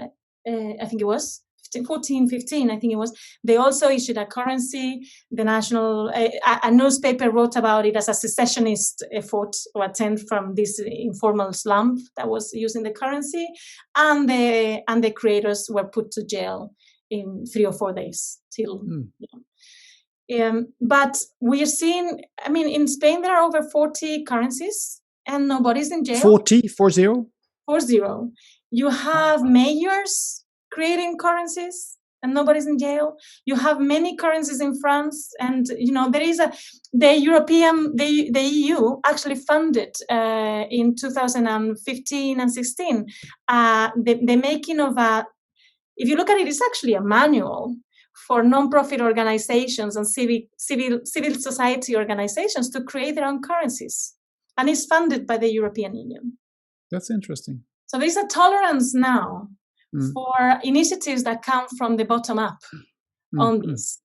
I think it was. 14, 15, I think it was. They also issued a currency. The national, a newspaper wrote about it as a secessionist effort or attempt from this informal slum that was using the currency, and the creators were put to jail in 3 or 4 days till. But we are seeing, in Spain there are over 40 currencies, and nobody's in jail.
40? 40?
40. You have mayors creating currencies, and nobody's in jail. You have many currencies in France, and there is the EU actually funded in 2015 and 16 the making of if you look at it, it's actually a manual for non-profit organizations and civil society organizations to create their own currencies, and it's funded by the European Union.
That's interesting.
So there's a tolerance now for initiatives that come from the bottom up on this.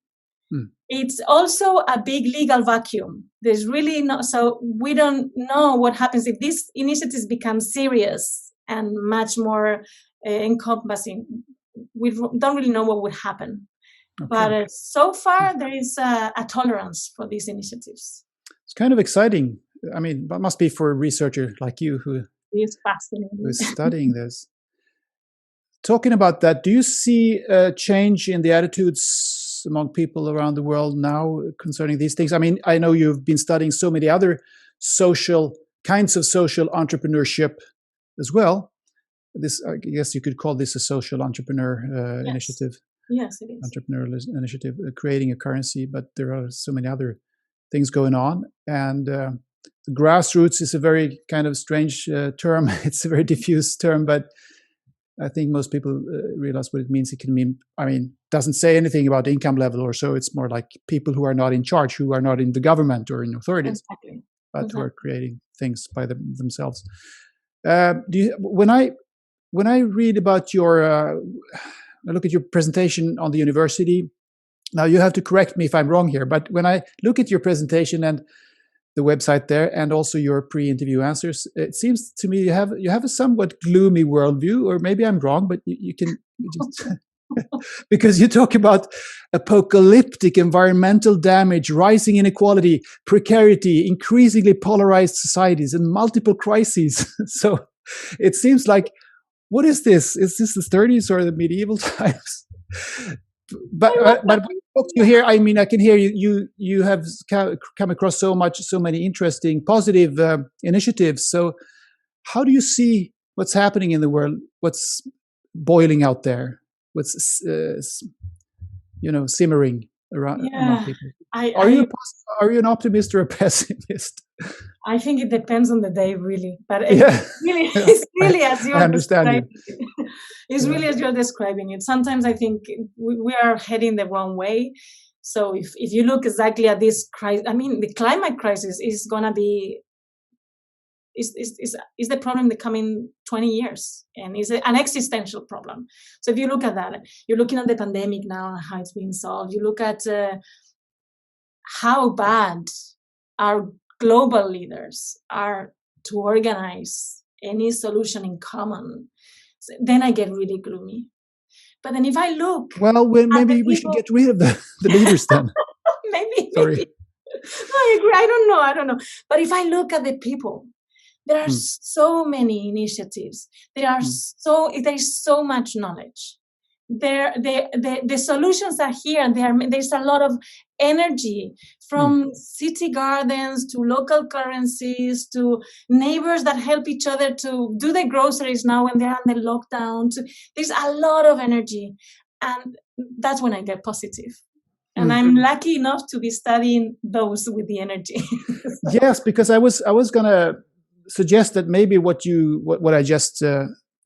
It's also a big legal vacuum. There's really so we don't know what happens if these initiatives become serious and much more encompassing. We don't really know what would happen. Okay. But so far, there is a tolerance for these initiatives.
It's kind of exciting. That must be for a researcher like you who
is fascinating.
Who's studying this. Talking about that, do you see a change in the attitudes among people around the world now concerning these things? I know you've been studying so many other kinds of social entrepreneurship as well. This, I guess you could call this a social entrepreneur initiative.
Yes, it is.
Entrepreneurial initiative, creating a currency, but there are so many other things going on. And grassroots is a very kind of strange term. It's a very diffuse term, but I think most people realize what it means. It can mean, doesn't say anything about income level or so. It's more like people who are not in charge, who are not in the government or in authorities, but who are creating things by themselves. When I read about I look at your presentation on the university. Now you have to correct me if I'm wrong here, but when I look at your presentation and the website there, and also your pre-interview answers, it seems to me you have a somewhat gloomy worldview, or maybe I'm wrong, but you can just because you talk about apocalyptic environmental damage, rising inequality, precarity, increasingly polarized societies, and multiple crises. So it seems like, what is this? Is this the 30s or the medieval times? But when I talk to you here, I can hear you have come across so many interesting, positive initiatives. So how do you see what's happening in the world? What's boiling out there? What's simmering around among people? Are you an optimist or a pessimist?
I think it depends on the day, really. But it's really as you're describing it. It's really as you're describing it. Sometimes I think we are heading the wrong way. So if you look exactly at this crisis, the climate crisis is going to be is the problem the coming 20 years, and is an existential problem. So if you look at that, you're looking at the pandemic now and how it's being solved. You look at how bad our global leaders are to organize any solution in common. So then I get really gloomy. But then if I look,
maybe we should get rid of the leaders then.
maybe.
Sorry.
No, I agree. I don't know. But if I look at the people, there are so many initiatives. There is so much knowledge. the solutions are here. There's a lot of energy, from city gardens to local currencies to neighbors that help each other to do the groceries now when they're on the lockdown. There's a lot of energy, and that's when I get positive. And I'm lucky enough to be studying those with the energy.
Yes, because I was going to suggest that maybe what I just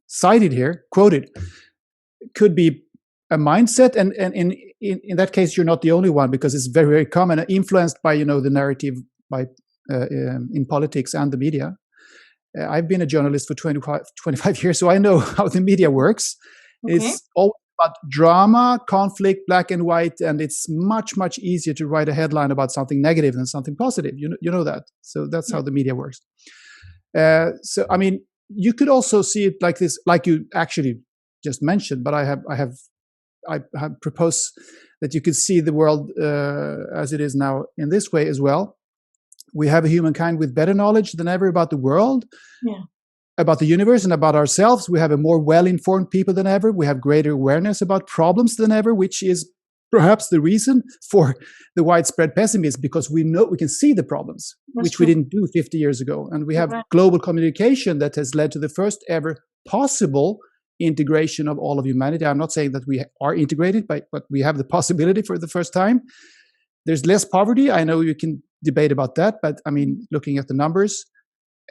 cited here, quoted, could be a mindset, and in that case, you're not the only one, because it's very, very common, influenced by the narrative by in politics and the media. I've been a journalist for 25 years, so I know how the media works. Okay. It's all about drama, conflict, black and white, and it's much, much easier to write a headline about something negative than something positive. You know that. So that's how the media works. So I mean, you could also see it like this, like you actually just mentioned. But I have proposed that you could see the world as it is now in this way as well. We have a humankind with better knowledge than ever about the world, about the universe, and about ourselves. We have a more well-informed people than ever. We have greater awareness about problems than ever, which is perhaps the reason for the widespread pessimism, because we can see the problems, which we didn't do 50 years ago. And we have global communication that has led to the first ever possible integration of all of humanity. I'm not saying that we are integrated, but we have the possibility for the first time. There's less poverty. I know you can debate about that, but I mean, looking at the numbers,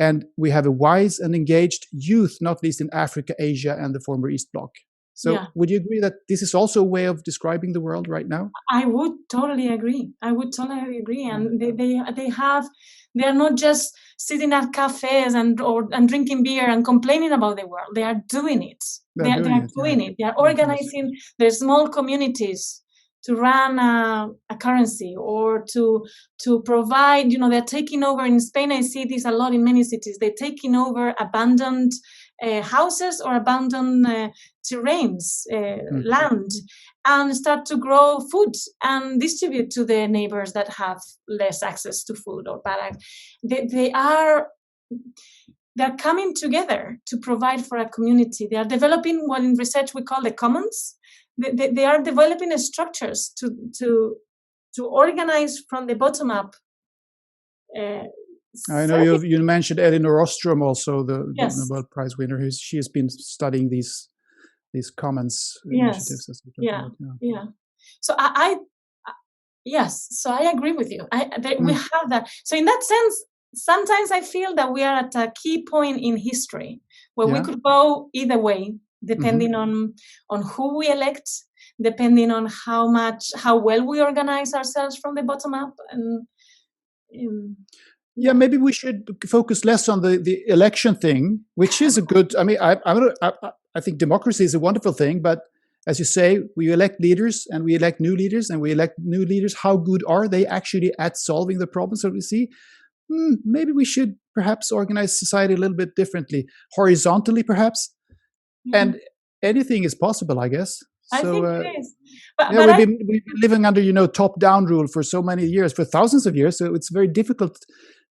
and we have a wise and engaged youth, not least in Africa, Asia, and the former East Bloc. So would you agree that this is also a way of describing the world right now?
I would totally agree. And they are not just sitting at cafes and drinking beer and complaining about the world. They are doing it. They are doing it. They are organizing their small communities to run a currency, or to provide, they're taking over. In Spain, I see this a lot in many cities. They're taking over abandoned houses or abandoned terrains, land, and start to grow food and distribute to the neighbors that have less access to food or bad. They're coming together to provide for a community. They are developing what in research we call the commons. They are developing structures to organize from the bottom up.
I know you mentioned Elinor Ostrom, also the Nobel Prize winner. She has been studying these commons initiatives.
So So I agree with you. We have that. So in that sense, sometimes I feel that we are at a key point in history where we could go either way, depending on who we elect, depending on how well we organize ourselves from the bottom up. And
maybe we should focus less on the election thing, which is a good. I mean, I think democracy is a wonderful thing, but as you say, we elect leaders and we elect new leaders and we elect new leaders. How good are they actually at solving the problems that we see? Maybe we should perhaps organize society a little bit differently, horizontally, perhaps. And anything is possible, I guess.
I think it is.
We've been living under, top-down rule for so many years, for thousands of years. So it's very difficult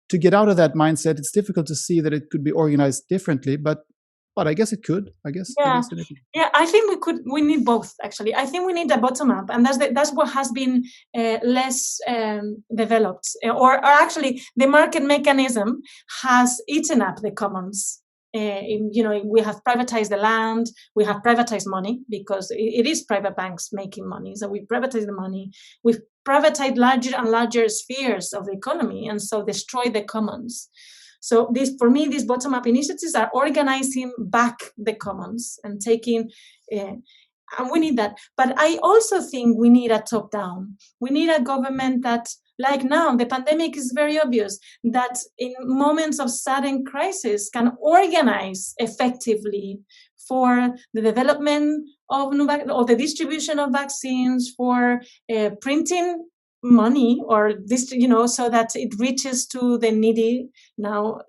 to get out of that mindset. It's difficult to see that it could be organized differently, but I guess it could. I guess
I think we need both, actually. I think we need a bottom up, and that's what has been less developed, or actually the market mechanism has eaten up the commons. We have privatized the land, we have privatized money, because it is private banks making money. So we privatize the money, we've privatized larger and larger spheres of the economy, and so destroy the commons. So for me, these bottom-up initiatives are organizing back the commons and taking, and we need that. But I also think we need a top-down. We need a government that, like now, the pandemic is very obvious, that in moments of sudden crisis can organize effectively for the development of or the distribution of vaccines, for printing money, or this, so that it reaches to the needy now.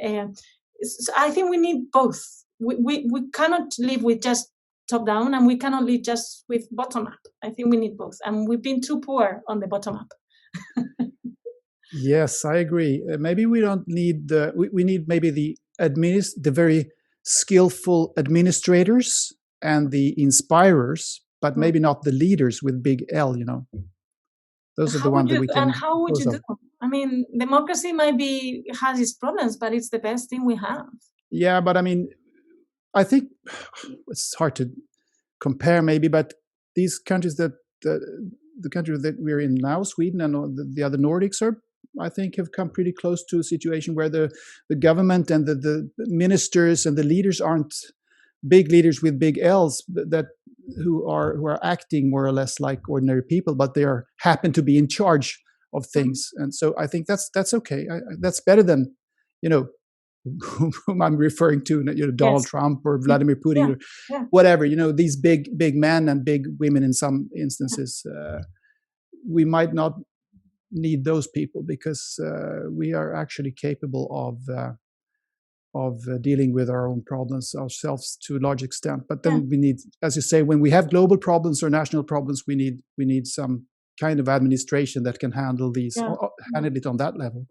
So I think we need both. We cannot live with just top down, and we cannot live just with bottom up. I think we need both, and we've been too poor on the bottom up.
Yes, I agree. Maybe we don't need we need maybe the very skillful administrators and the inspirers, but maybe not the leaders with big L. Those are the ones that we can.
And how would you do? I mean, democracy has its problems, but it's the best thing we have.
Yeah, but I mean, I think it's hard to compare maybe, but these countries the country that we're in now, Sweden and the other Nordics, I think have come pretty close to a situation where the government and the ministers and the leaders aren't big leaders with big L's who are acting more or less like ordinary people, but they happen to be in charge of things. And so I think that's okay. That's better than whom I'm referring to, Donald Trump or Vladimir Putin or whatever. These big men and big women in some instances. We might not need those people because we are actually capable of dealing with our own problems ourselves to a large extent. But then we need, as you say, when we have global problems or national problems, we need some kind of administration that can handle these, handle it on that level.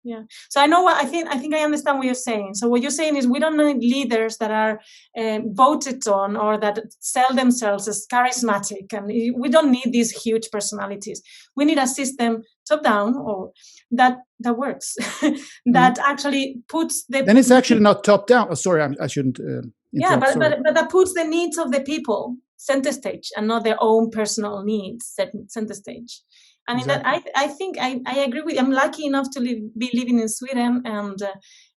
Yeah. So I know what I think I understand what you're saying. So what you're saying is we don't need leaders that are voted on or that sell themselves as charismatic, and we don't need these huge personalities. We need a system top down or that works, that actually puts the.
Then it's actually not top down. Oh, sorry, I shouldn't.
But that puts the needs of the people center stage and not their own personal needs center stage. And exactly. In that, I think I agree with you. I'm lucky enough to be living in Sweden, and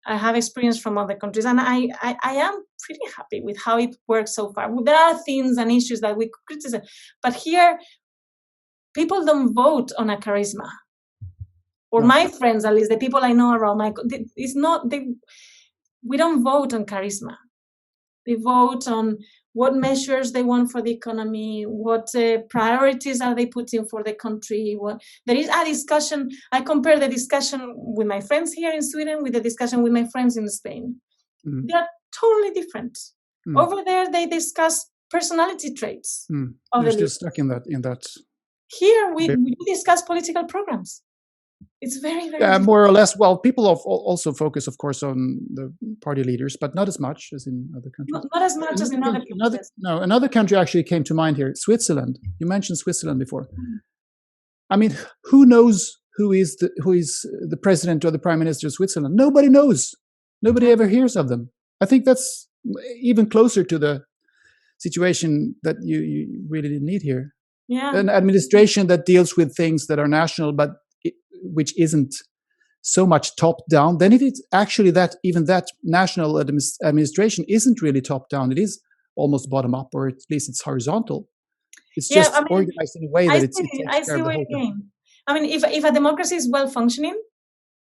I have experience from other countries, and I am pretty happy with how it works so far. There are things and issues that we could criticize, but here, people don't vote on a charisma. Or my friends, at least the people I know around we don't vote on charisma. They vote on what measures they want for the economy, what priorities are they putting for the country. There is a discussion. I compare the discussion with my friends here in Sweden with the discussion with my friends in Spain. Mm. They are totally different. Mm. Over there, they discuss personality traits.
Mm. You're still stuck in that.
Here, we discuss political programs. It's very, very
more or less. Well, people also focus, of course, on the party leaders, but not as much as in other countries.
Not as much as in other countries.
Another country actually came to mind here, Switzerland. You mentioned Switzerland before. Mm. I mean, who knows who is the president or the prime minister of Switzerland? Nobody knows. Nobody ever hears of them. I think that's even closer to the situation that you really didn't need here.
Yeah.
An administration that deals with things that are national, but which isn't so much top down, then it is actually that even that national administration isn't really top down. It is almost bottom up, or at least it's horizontal. It's just organized in a way that
I see what you mean. I mean, if a democracy is well functioning,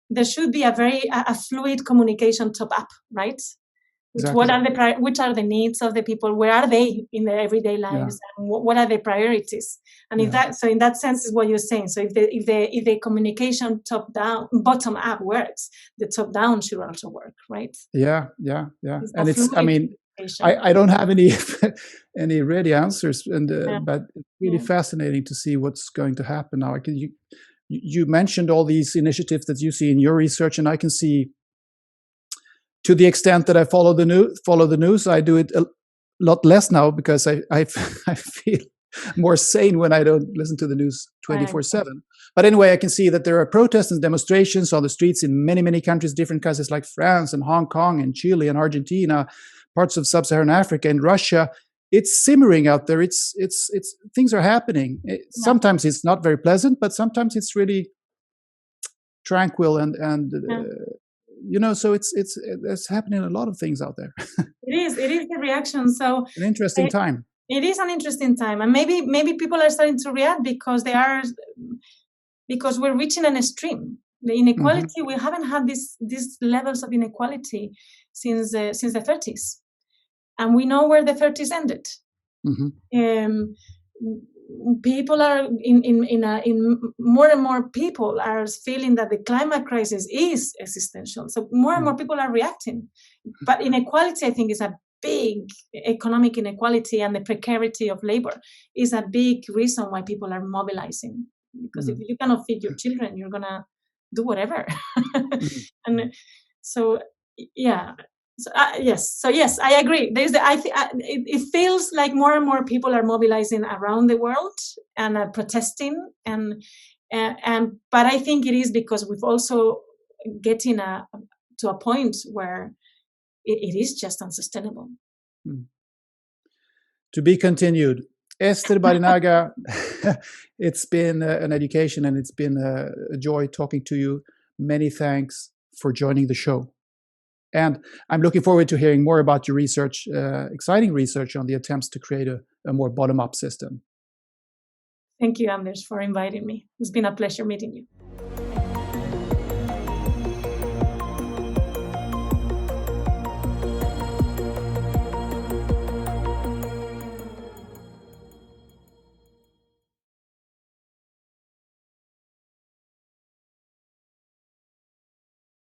there should be a fluid communication top up, right? Exactly. Which are the needs of the people? Where are they in their everyday lives? Yeah. And what are the priorities? And in that sense is what you're saying. So if the communication bottom up works, the top down should also work, right?
Yeah. And it's, I mean, I don't have any ready answers, but it's really fascinating to see what's going to happen now. You mentioned all these initiatives that you see in your research, and I can see. To the extent that I follow the news, I do it a lot less now because I feel more sane when I don't listen to the news 24/7. But anyway, I can see that there are protests and demonstrations on the streets in many, many countries, different countries like France and Hong Kong and Chile and Argentina, parts of sub-Saharan Africa and Russia. It's simmering out there. It's things are happening. Sometimes it's not very pleasant, but sometimes it's really tranquil and so it's happening a lot of things out there.
It is the reaction. So
an interesting time.
It is an interesting time, and maybe people are starting to react because we're reaching an extreme. The inequality, we haven't had these levels of inequality since the 30s, and we know where the 30s ended. Mm-hmm. People are in more and more people are feeling that the climate crisis is existential. So more and more people are reacting. But inequality, I think, is a big economic inequality, and the precarity of labor is a big reason why people are mobilizing. Because if you cannot feed your children, you're gonna do whatever. And so, So, yes. So yes, I agree. It feels like more and more people are mobilizing around the world and protesting, but I think it is because we've also getting to a point where it is just unsustainable.
To be continued. Ester Barinaga, it's been an education and it's been a joy talking to you. Many thanks for joining the show. And I'm looking forward to hearing more about your research, exciting research on the attempts to create a more bottom-up system.
Thank you, Anders, for inviting me. It's been a pleasure meeting you.